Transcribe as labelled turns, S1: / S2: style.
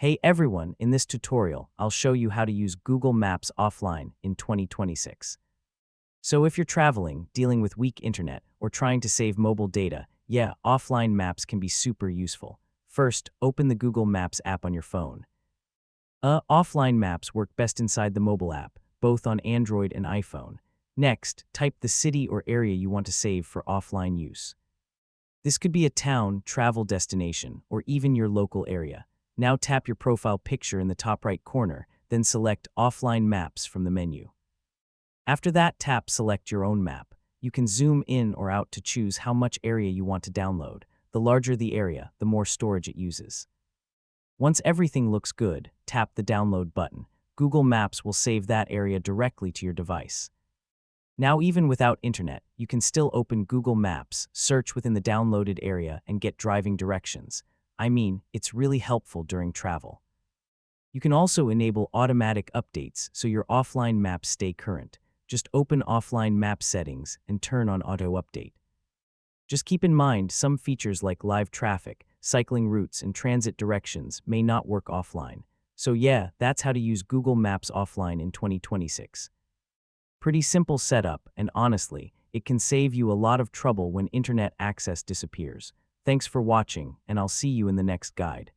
S1: Hey everyone, in this tutorial, I'll show you how to use Google Maps offline in 2026. So if you're traveling, dealing with weak internet, or trying to save mobile data, yeah, offline maps can be super useful. First, open the Google Maps app on your phone. Offline maps work best inside the mobile app, both on Android and iPhone. Next, type the city or area you want to save for offline use. This could be a town, travel destination, or even your local area. Now tap your profile picture in the top right corner, then select Offline Maps from the menu. After that, tap Select your own map. You can zoom in or out to choose how much area you want to download. The larger the area, the more storage it uses. Once everything looks good, tap the Download button. Google Maps will save that area directly to your device. Now, even without internet, you can still open Google Maps, search within the downloaded area, and get driving directions. I mean, it's really helpful during travel. You can also enable automatic updates so your offline maps stay current. Just open Offline Map Settings and turn on Auto Update. Just keep in mind some features like live traffic, cycling routes, and transit directions may not work offline. So yeah, that's how to use Google Maps offline in 2026. Pretty simple setup, and honestly, it can save you a lot of trouble when internet access disappears. Thanks for watching, and I'll see you in the next guide.